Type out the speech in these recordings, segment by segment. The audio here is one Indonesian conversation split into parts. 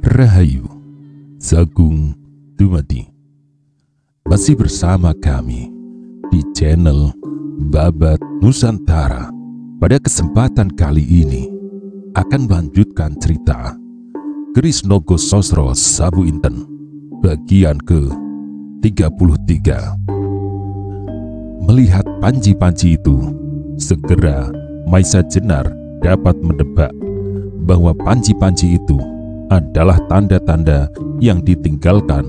Rahayu, Sagung Dumadi. Masih bersama kami di channel Babat Nusantara. Pada kesempatan kali ini akan melanjutkan cerita Keris Nogo Sosro Sabu Inten bagian ke-33. Melihat panji-panji itu, segera Maisa Jenar dapat menebak bahwa panji-panji itu adalah tanda-tanda yang ditinggalkan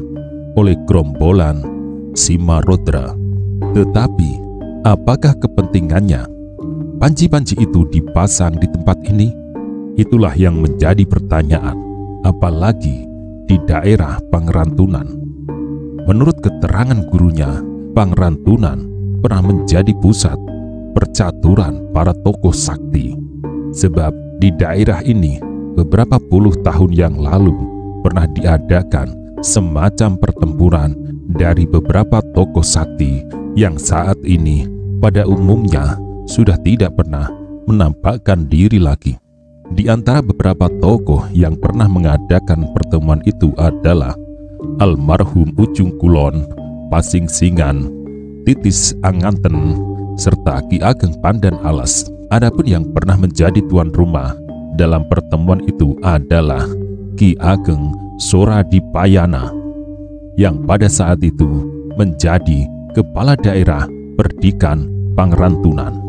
oleh gerombolan Simarodra. Tetapi, apakah kepentingannya panji-panji itu dipasang di tempat ini? Itulah yang menjadi pertanyaan, apalagi di daerah Pangrantunan. Menurut keterangan gurunya, Pangrantunan pernah menjadi pusat percaturan para tokoh sakti. Sebab di daerah ini beberapa puluh tahun yang lalu pernah diadakan semacam pertempuran dari beberapa tokoh sakti yang saat ini pada umumnya sudah tidak pernah menampakkan diri lagi. Di antara beberapa tokoh yang pernah mengadakan pertemuan itu adalah almarhum Ujung Kulon, Pasing Singan, Titis Anganten, serta Ki Ageng Pandan Alas. Adapun yang pernah menjadi tuan rumah dalam pertemuan itu adalah Ki Ageng Soradipayana yang pada saat itu menjadi kepala daerah Perdikan Pangrantunan.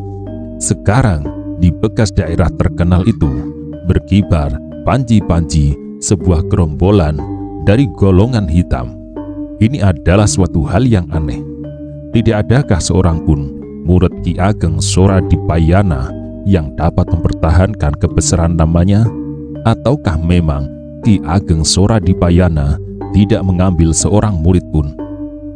Sekarang di bekas daerah terkenal itu berkibar panji-panji sebuah gerombolan dari golongan hitam. Ini adalah suatu hal yang aneh. Tidak adakah seorang pun murid Ki Ageng Soradipayana yang dapat mempertahankan kebesaran namanya? Ataukah memang Ki Ageng Soradipayana tidak mengambil seorang murid pun?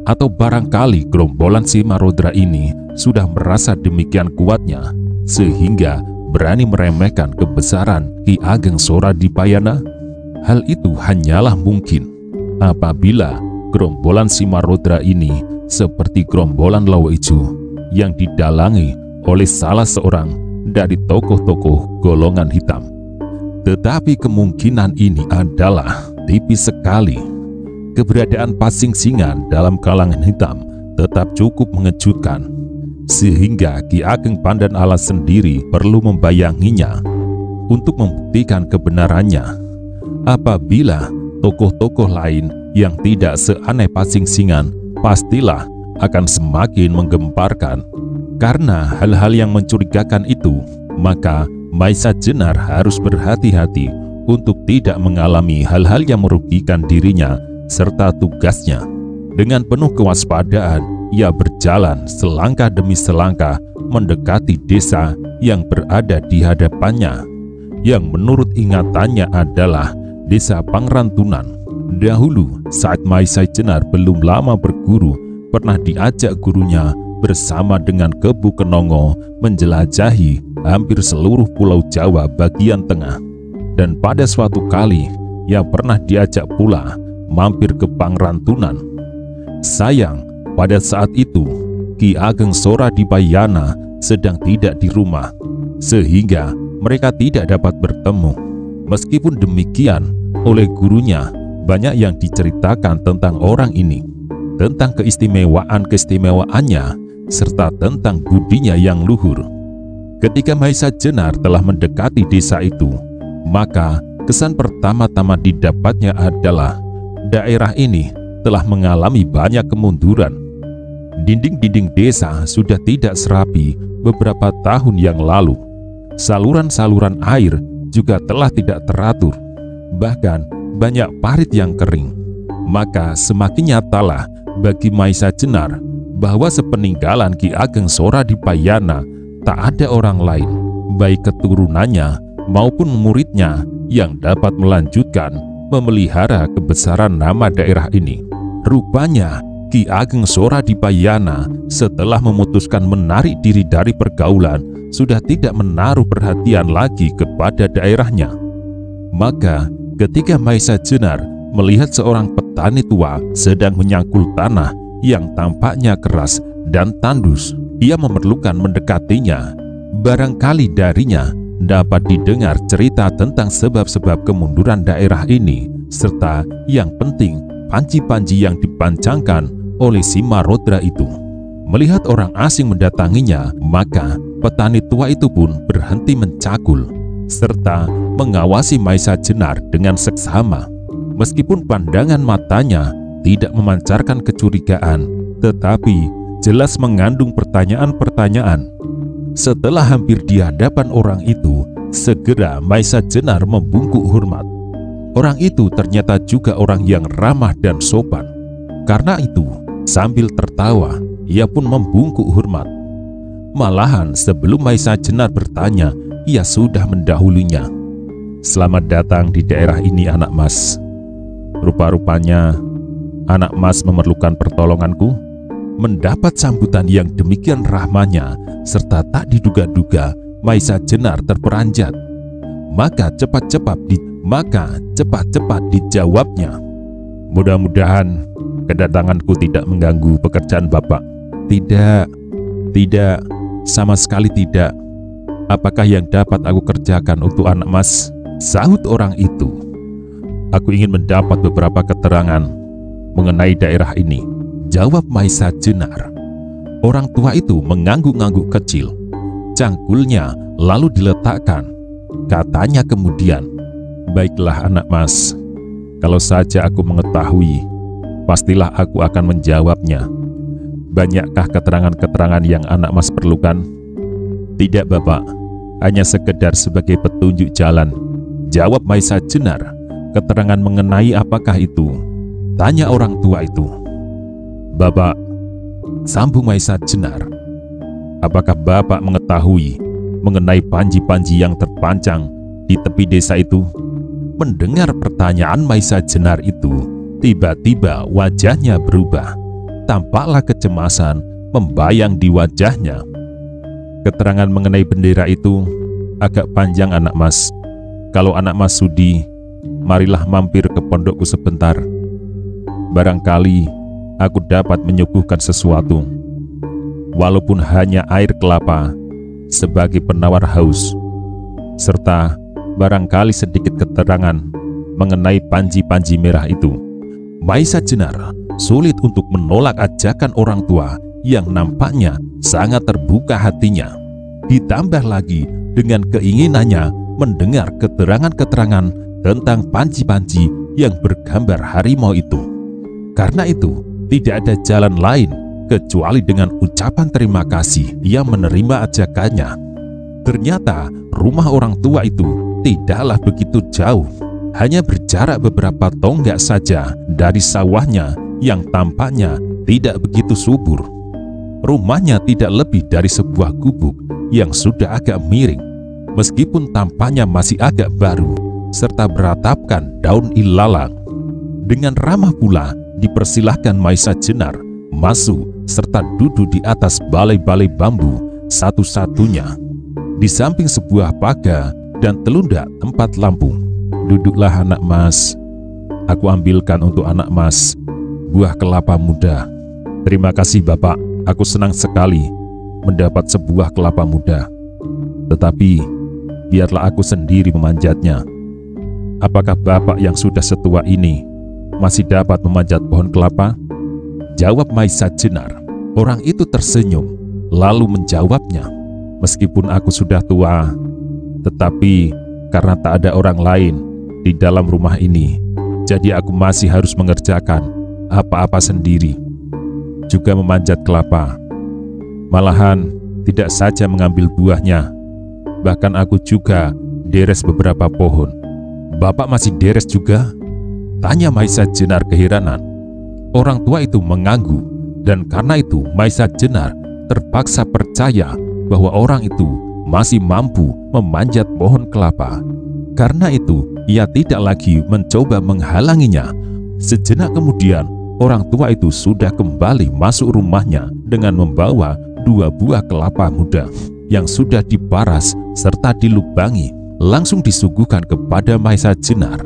Atau barangkali gerombolan Simarodra ini sudah merasa demikian kuatnya sehingga berani meremehkan kebesaran Ki Ageng Soradipayana? Hal itu hanyalah mungkin apabila gerombolan Simarodra ini seperti gerombolan Lawoijo yang didalangi oleh salah seorang dari tokoh-tokoh golongan hitam. Tetapi kemungkinan ini adalah tipis sekali. Keberadaan Pasing Singan dalam kalangan hitam tetap cukup mengejutkan, sehingga Ki Ageng Pandan Alas sendiri perlu membayanginya untuk membuktikan kebenarannya. Apabila tokoh-tokoh lain yang tidak seaneh Pasing Singan pastilah akan semakin menggemparkan. Karena hal-hal yang mencurigakan itu, maka Maisa Jenar harus berhati-hati untuk tidak mengalami hal-hal yang merugikan dirinya serta tugasnya. Dengan penuh kewaspadaan, ia berjalan selangkah demi selangkah mendekati desa yang berada di hadapannya, yang menurut ingatannya adalah desa Pangrantunan. Dahulu, saat Maisa Jenar belum lama berguru, pernah diajak gurunya bersama dengan Kebu Kenongo menjelajahi hampir seluruh pulau Jawa bagian tengah. Dan pada suatu kali, ia pernah diajak pula mampir ke Pangrantunan. Sayang, pada saat itu, Ki Ageng Soradipayana sedang tidak di rumah, sehingga mereka tidak dapat bertemu. Meskipun demikian, oleh gurunya, banyak yang diceritakan tentang orang ini, tentang keistimewaan-keistimewaannya, serta tentang budinya yang luhur. Ketika Maisa Jenar telah mendekati desa itu, maka kesan pertama-tama didapatnya adalah daerah ini telah mengalami banyak kemunduran. Dinding-dinding desa sudah tidak serapi beberapa tahun yang lalu. Saluran-saluran air juga telah tidak teratur. Bahkan banyak parit yang kering. Maka semakin nyatalah bagi Maisa Jenar bahwa sepeninggalan Ki Ageng Soradipayana tak ada orang lain, baik keturunannya maupun muridnya, yang dapat melanjutkan memelihara kebesaran nama daerah ini. Rupanya Ki Ageng Soradipayana setelah memutuskan menarik diri dari pergaulan sudah tidak menaruh perhatian lagi kepada daerahnya. Maka ketika Maisa Jenar melihat seorang petani tua sedang menyangkul tanah yang tampaknya keras dan tandus, ia memerlukan mendekatinya. Barangkali darinya dapat didengar cerita tentang sebab-sebab kemunduran daerah ini, serta yang penting panji-panji yang dipancangkan oleh si Marodra itu. Melihat orang asing mendatanginya, maka petani tua itu pun berhenti mencakul, serta mengawasi Maisa Jenar dengan seksama. Meskipun pandangan matanya tidak memancarkan kecurigaan, tetapi jelas mengandung pertanyaan-pertanyaan. Setelah hampir di hadapan orang itu, segera Maisa Jenar membungkuk hormat. Orang itu ternyata juga orang yang ramah dan sopan. Karena itu, sambil tertawa, ia pun membungkuk hormat. Malahan sebelum Maisa Jenar bertanya, ia sudah mendahulunya. "Selamat datang di daerah ini, anak mas. Rupa-rupanya anak mas memerlukan pertolonganku." Mendapat sambutan yang demikian ramahnya serta tak diduga-duga, Maisa Jenar terperanjat. Maka cepat-cepat dijawabnya, "Mudah-mudahan kedatanganku tidak mengganggu pekerjaan Bapak." Tidak, sama sekali tidak. Apakah yang dapat aku kerjakan untuk anak mas?" Sahut orang itu. "Aku ingin mendapat beberapa keterangan mengenai daerah ini," jawab Maisa Jenar. Orang tua itu mengangguk-angguk kecil. Cangkulnya lalu diletakkan. Katanya kemudian, "Baiklah anak mas, kalau saja aku mengetahui, pastilah aku akan menjawabnya. Banyakkah keterangan-keterangan yang anak mas perlukan?" "Tidak Bapak, hanya sekedar sebagai petunjuk jalan," jawab Maisa Jenar. "Keterangan mengenai apakah itu?" tanya orang tua itu. "Bapak," sambung Maisa Jenar, "apakah Bapak mengetahui mengenai panji-panji yang terpancang di tepi desa itu?" Mendengar pertanyaan Maisa Jenar itu, tiba-tiba wajahnya berubah. Tampaklah kecemasan membayang di wajahnya. "Keterangan mengenai bendera itu agak panjang anak mas. Kalau anak mas sudi, marilah mampir ke pondokku sebentar. Barangkali aku dapat menyuguhkan sesuatu, walaupun hanya air kelapa sebagai penawar haus, serta barangkali sedikit keterangan mengenai panji-panji merah itu." Maisa Jenar sulit untuk menolak ajakan orang tua yang nampaknya sangat terbuka hatinya. Ditambah lagi dengan keinginannya mendengar keterangan-keterangan tentang panji-panji yang bergambar harimau itu. Karena itu, tidak ada jalan lain kecuali dengan ucapan terima kasih ia menerima ajakannya. Ternyata rumah orang tua itu tidaklah begitu jauh, hanya berjarak beberapa tonggak saja dari sawahnya yang tampaknya tidak begitu subur. Rumahnya tidak lebih dari sebuah gubuk yang sudah agak miring, meskipun tampaknya masih agak baru, serta beratapkan daun ilalang. Dengan ramah pula dipersilahkan Maisa Jenar masuk serta duduk di atas balai-balai bambu satu-satunya. Di samping sebuah pagar dan telundak tempat lampu. "Duduklah anak mas. Aku ambilkan untuk anak mas buah kelapa muda." "Terima kasih Bapak, aku senang sekali mendapat sebuah kelapa muda. Tetapi biarlah aku sendiri memanjatnya." "Apakah Bapak yang sudah setua ini masih dapat memanjat pohon kelapa?" jawab Maisa Jenar. Orang itu tersenyum lalu menjawabnya, "Meskipun aku sudah tua, tetapi karena tak ada orang lain di dalam rumah ini, jadi aku masih harus mengerjakan apa-apa sendiri, juga memanjat kelapa. Malahan tidak saja mengambil buahnya, bahkan aku juga deres beberapa pohon." "Bapak masih deres juga?" tanya Maisa Jenar keheranan. Orang tua itu mengangguk, dan karena itu Maisa Jenar terpaksa percaya bahwa orang itu masih mampu memanjat pohon kelapa. Karena itu ia tidak lagi mencoba menghalanginya. Sejenak kemudian orang tua itu sudah kembali masuk rumahnya dengan membawa 2 buah kelapa muda yang sudah diparas serta dilubangi, langsung disuguhkan kepada Maisa Jenar.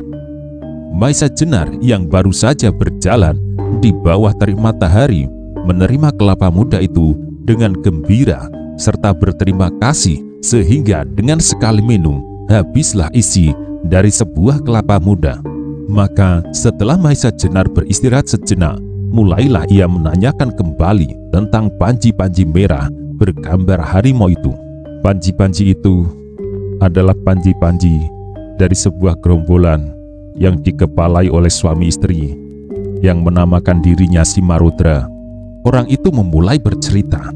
Maisa Jenar yang baru saja berjalan di bawah terik matahari menerima kelapa muda itu dengan gembira serta berterima kasih sehingga dengan sekali minum habislah isi dari sebuah kelapa muda. Maka setelah Maisa Jenar beristirahat sejenak, mulailah ia menanyakan kembali tentang panji-panji merah bergambar harimau itu. Panji-panji itu adalah panji-panji dari sebuah gerombolan yang dikepalai oleh suami istri yang menamakan dirinya Simarodra. Orang itu memulai bercerita.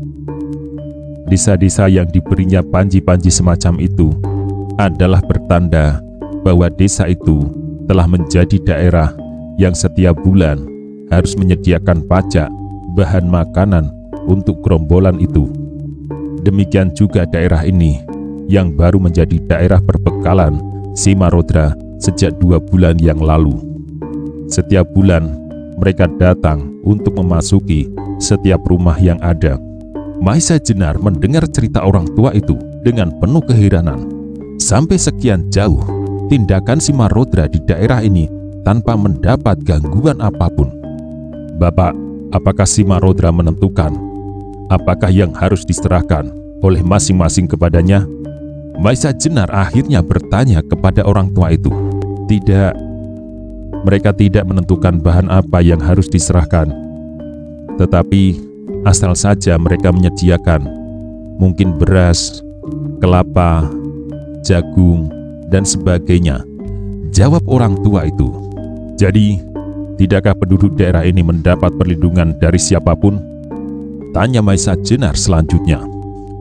Desa-desa yang diberinya panji-panji semacam itu adalah pertanda bahwa desa itu telah menjadi daerah yang setiap bulan harus menyediakan pajak bahan makanan untuk gerombolan itu. Demikian juga daerah ini yang baru menjadi daerah perbekalan Simarodra sejak 2 bulan yang lalu. Setiap bulan mereka datang untuk memasuki setiap rumah yang ada. Maisa Jenar mendengar cerita orang tua itu dengan penuh keheranan. Sampai sekian jauh tindakan Simarodra di daerah ini tanpa mendapat gangguan apapun. Bapak, apakah Simarodra menentukan apakah yang harus diserahkan oleh masing-masing kepadanya? Maisa Jenar akhirnya bertanya kepada orang tua itu. Tidak, mereka tidak menentukan bahan apa yang harus diserahkan, tetapi asal saja mereka menyediakan mungkin beras, kelapa, jagung, dan sebagainya, jawab orang tua itu. Jadi, tidakkah penduduk daerah ini mendapat perlindungan dari siapapun? Tanya Maisa Jenar selanjutnya.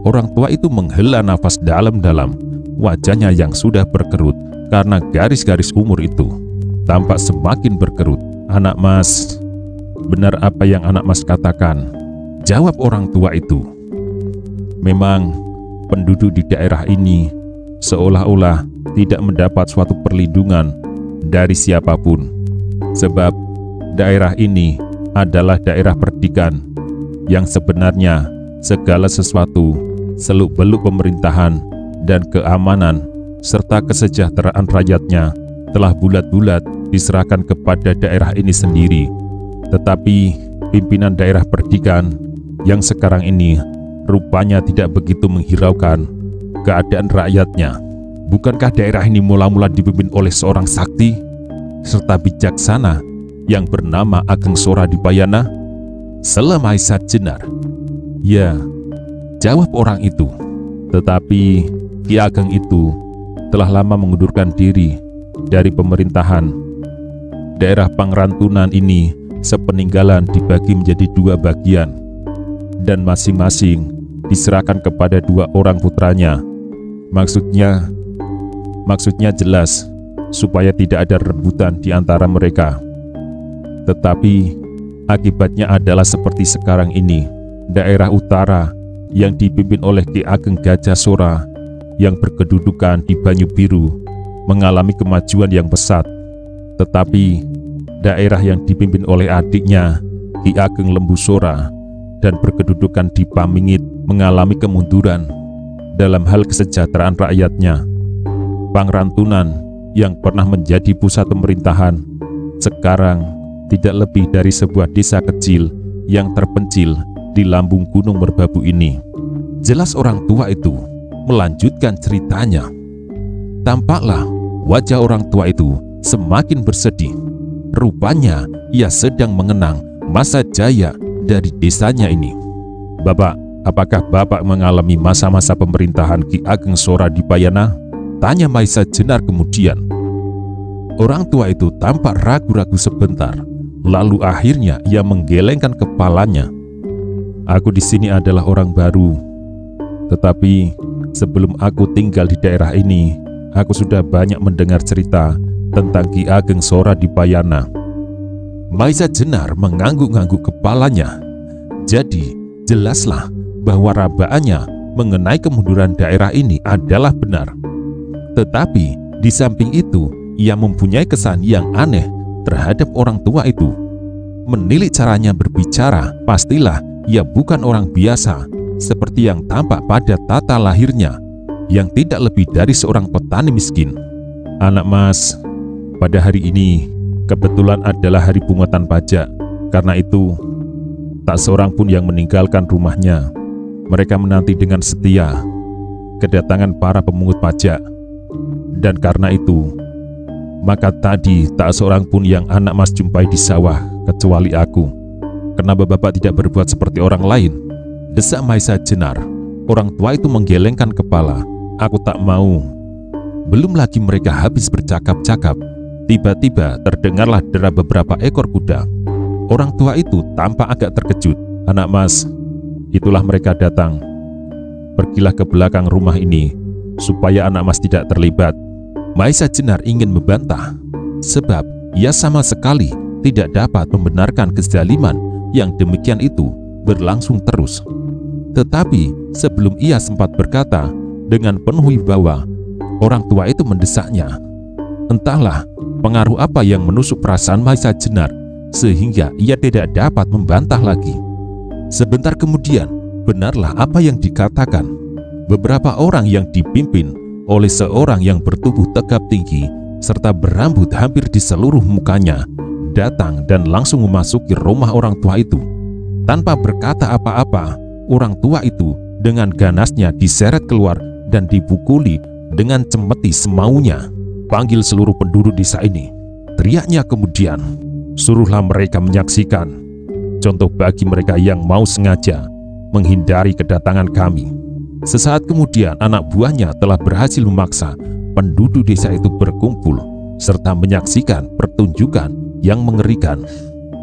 Orang tua itu menghela nafas dalam-dalam. Wajahnya yang sudah berkerut karena garis-garis umur itu tampak semakin berkerut. Anak mas, benar apa yang anak mas katakan, jawab orang tua itu. Memang penduduk di daerah ini seolah-olah tidak mendapat suatu perlindungan dari siapapun, sebab daerah ini adalah daerah perdikan yang sebenarnya segala sesuatu seluk-beluk pemerintahan dan keamanan serta kesejahteraan rakyatnya telah bulat-bulat diserahkan kepada daerah ini sendiri. Tetapi pimpinan daerah perdikan yang sekarang ini rupanya tidak begitu menghiraukan keadaan rakyatnya. Bukankah daerah ini mula-mula dipimpin oleh seorang sakti serta bijaksana yang bernama Ageng Sora Dipayana? Sela Maisa Jenar. Ya, jawab orang itu. Tetapi Ki Ageng itu telah lama mengundurkan diri dari pemerintahan. Daerah Pangrantunan ini sepeninggalan dibagi menjadi 2 bagian, dan masing-masing diserahkan kepada 2 orang putranya. Maksudnya jelas, supaya tidak ada rebutan di antara mereka. Tetapi akibatnya adalah seperti sekarang ini, daerah utara yang dipimpin oleh Ki Ageng Gajah Sora yang berkedudukan di Banyu Biru mengalami kemajuan yang pesat. Tetapi daerah yang dipimpin oleh adiknya Ki Ageng Lembu Sora dan berkedudukan di Pamingit mengalami kemunduran dalam hal kesejahteraan rakyatnya. Pangrantunan yang pernah menjadi pusat pemerintahan sekarang tidak lebih dari sebuah desa kecil yang terpencil di lambung Gunung Merbabu ini. Jelas orang tua itu melanjutkan ceritanya. Tampaklah wajah orang tua itu semakin bersedih. Rupanya ia sedang mengenang masa jaya dari desanya ini. Bapak, apakah Bapak mengalami masa-masa pemerintahan Ki Ageng Sora Dipayana? Tanya Maisa Jenar kemudian. Orang tua itu tampak ragu-ragu sebentar, lalu akhirnya ia menggelengkan kepalanya. Aku di sini adalah orang baru, tetapi sebelum aku tinggal di daerah ini, aku sudah banyak mendengar cerita tentang Ki Ageng Sora Dipayana. Maisa Jenar mengangguk-angguk kepalanya. Jadi, jelaslah bahwa rabaannya mengenai kemunduran daerah ini adalah benar. Tetapi, di samping itu, ia mempunyai kesan yang aneh terhadap orang tua itu. Menilik caranya berbicara, pastilah ia bukan orang biasa, seperti yang tampak pada tata lahirnya, yang tidak lebih dari seorang petani miskin. Anak mas, pada hari ini kebetulan adalah hari pungutan pajak. Karena itu, tak seorang pun yang meninggalkan rumahnya. Mereka menanti dengan setia kedatangan para pemungut pajak. Dan karena itu, maka tadi tak seorang pun yang anak mas jumpai di sawah kecuali aku. Kenapa bapak tidak berbuat seperti orang lain? Desak Maisa jenar. Orang tua itu menggelengkan kepala. Aku tak mau. Belum lagi mereka habis bercakap-cakap, tiba-tiba terdengarlah dera beberapa ekor kuda. Orang tua itu tampak agak terkejut. Anak mas, itulah mereka datang. Pergilah ke belakang rumah ini, supaya anak mas tidak terlibat. Maisa jenar ingin membantah, sebab ia sama sekali tidak dapat membenarkan kezaliman yang demikian itu berlangsung terus. Tetapi sebelum ia sempat berkata, dengan penuh wibawa, orang tua itu mendesaknya. Entahlah pengaruh apa yang menusuk perasaan Maisa jenar, sehingga ia tidak dapat membantah lagi. Sebentar kemudian, benarlah apa yang dikatakan. Beberapa orang yang dipimpin oleh seorang yang bertubuh tegap tinggi serta berambut hampir di seluruh mukanya datang dan langsung memasuki rumah orang tua itu. Tanpa berkata apa-apa, orang tua itu dengan ganasnya diseret keluar dan dipukuli dengan cemeti semaunya. Panggil seluruh penduduk desa ini, teriaknya kemudian. Suruhlah mereka menyaksikan contoh bagi mereka yang mau sengaja menghindari kedatangan kami. Sesaat kemudian anak buahnya telah berhasil memaksa penduduk desa itu berkumpul serta menyaksikan pertunjukan yang mengerikan.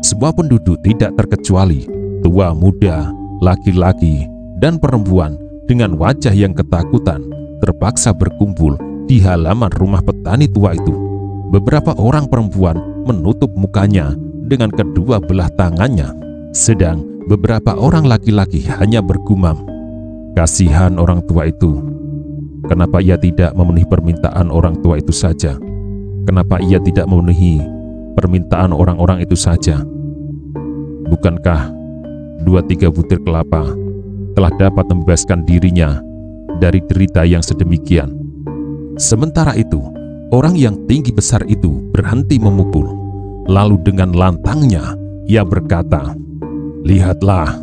Semua penduduk tidak terkecuali, tua muda, laki-laki, dan perempuan dengan wajah yang ketakutan terpaksa berkumpul di halaman rumah petani tua itu. Beberapa orang perempuan menutup mukanya dengan kedua belah tangannya, sedang beberapa orang laki-laki hanya bergumam, kasihan orang tua itu. Kenapa ia tidak memenuhi permintaan orang tua itu saja? Kenapa ia tidak memenuhi permintaan orang-orang itu saja? Bukankah 2-3 butir kelapa telah dapat membebaskan dirinya dari derita yang sedemikian? Sementara itu, orang yang tinggi besar itu berhenti memukul. Lalu dengan lantangnya, ia berkata, lihatlah,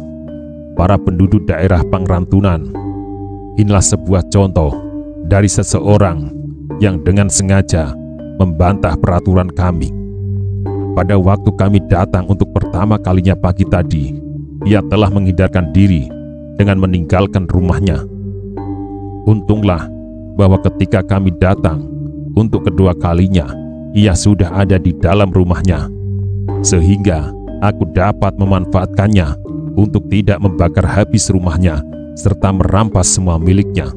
para penduduk daerah Pangrantunan. Inilah sebuah contoh dari seseorang yang dengan sengaja membantah peraturan kami. Pada waktu kami datang untuk pertama kalinya pagi tadi, ia telah menghindarkan diri dengan meninggalkan rumahnya. Untunglah bahwa ketika kami datang untuk kedua kalinya, ia sudah ada di dalam rumahnya, sehingga aku dapat memanfaatkannya untuk tidak membakar habis rumahnya serta merampas semua miliknya.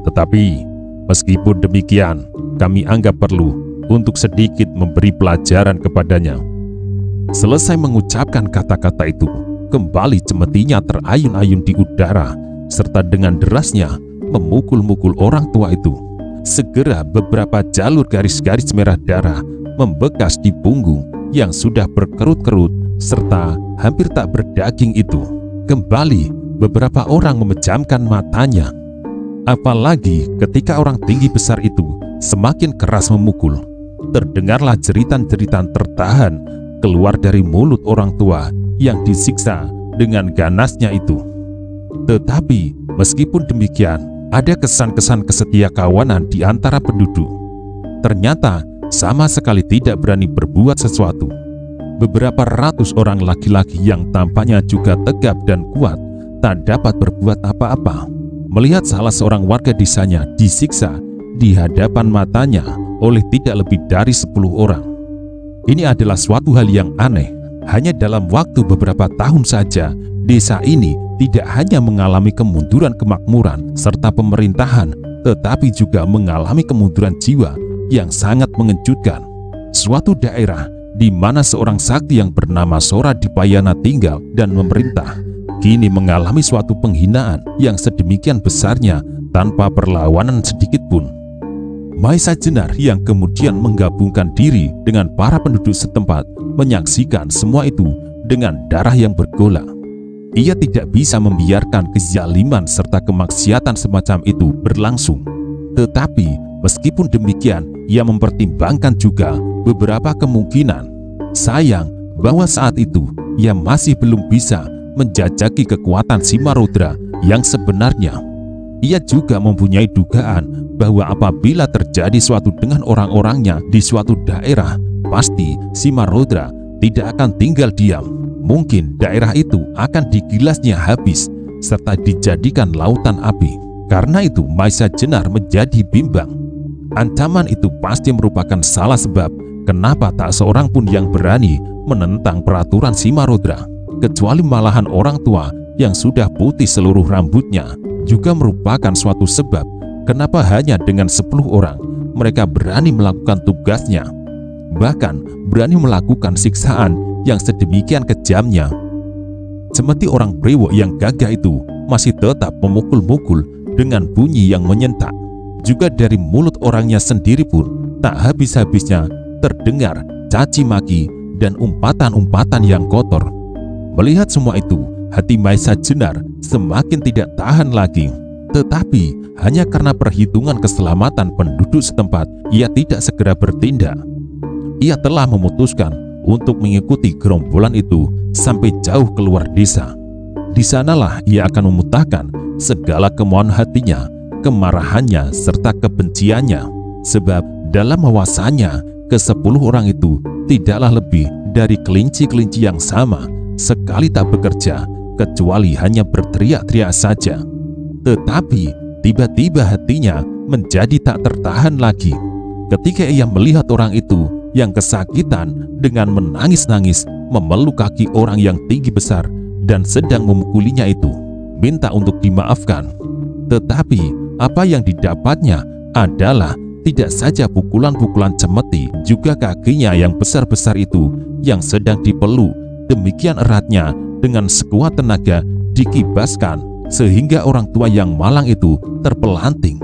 Tetapi meskipun demikian, kami anggap perlu untuk sedikit memberi pelajaran kepadanya. Selesai mengucapkan kata-kata itu, kembali cemetinya terayun-ayun di udara, serta dengan derasnya memukul-mukul orang tua itu. Segera beberapa jalur garis-garis merah darah membekas di punggung yang sudah berkerut-kerut serta hampir tak berdaging itu. Kembali beberapa orang memejamkan matanya. Apalagi ketika orang tinggi besar itu semakin keras memukul, terdengarlah jeritan-jeritan tertahan keluar dari mulut orang tua yang disiksa dengan ganasnya itu. Tetapi meskipun demikian, ada kesan-kesan kesetiakawanan di antara penduduk. Ternyata sama sekali tidak berani berbuat sesuatu. Beberapa ratus orang laki-laki yang tampaknya juga tegap dan kuat tak dapat berbuat apa-apa. Melihat salah seorang warga desanya disiksa di hadapan matanya oleh tidak lebih dari 10 orang. Ini adalah suatu hal yang aneh. Hanya dalam waktu beberapa tahun saja, desa ini tidak hanya mengalami kemunduran kemakmuran serta pemerintahan, tetapi juga mengalami kemunduran jiwa yang sangat mengejutkan. Suatu daerah di mana seorang sakti yang bernama Sora Dipayana tinggal dan memerintah, kini mengalami suatu penghinaan yang sedemikian besarnya tanpa perlawanan sedikit pun. Maisa jenar yang kemudian menggabungkan diri dengan para penduduk setempat menyaksikan semua itu dengan darah yang bergolak. Ia tidak bisa membiarkan kezaliman serta kemaksiatan semacam itu berlangsung. Tetapi meskipun demikian, ia mempertimbangkan juga beberapa kemungkinan. Sayang bahwa saat itu ia masih belum bisa menjajaki kekuatan Simarudra yang sebenarnya. Ia juga mempunyai dugaan bahwa apabila terjadi suatu dengan orang-orangnya di suatu daerah, pasti Simarodra tidak akan tinggal diam. Mungkin daerah itu akan digilasnya habis serta dijadikan lautan api. Karena itu Maisa Jenar menjadi bimbang. Ancaman itu pasti merupakan salah sebab kenapa tak seorang pun yang berani menentang peraturan Simarodra, kecuali malahan orang tua yang sudah putih seluruh rambutnya. Juga merupakan suatu sebab kenapa hanya dengan 10 orang mereka berani melakukan tugasnya, bahkan berani melakukan siksaan yang sedemikian kejamnya. Semeti orang Prewo yang gagah itu masih tetap memukul-mukul dengan bunyi yang menyentak. Juga dari mulut orangnya sendiri pun tak habis-habisnya terdengar caci maki dan umpatan-umpatan yang kotor. Melihat semua itu, hati Maisa Jenar semakin tidak tahan lagi. Tetapi hanya karena perhitungan keselamatan penduduk setempat, ia tidak segera bertindak. Ia telah memutuskan untuk mengikuti gerombolan itu sampai jauh keluar desa. Di sanalah ia akan memutahkan segala kemauan hatinya, kemarahannya, serta kebenciannya. Sebab dalam wawasannya, ke-10 orang itu tidaklah lebih dari kelinci-kelinci yang sama, sekali tak bekerja, kecuali hanya berteriak-teriak saja. Tetapi tiba-tiba hatinya menjadi tak tertahan lagi ketika ia melihat orang itu yang kesakitan dengan menangis-nangis memeluk kaki orang yang tinggi besar dan sedang memukulinya itu, minta untuk dimaafkan. Tetapi apa yang didapatnya adalah tidak saja pukulan-pukulan cemeti, juga kakinya yang besar-besar itu yang sedang dipeluk demikian eratnya dengan sekuat tenaga dikibaskan, sehingga orang tua yang malang itu terpelanting.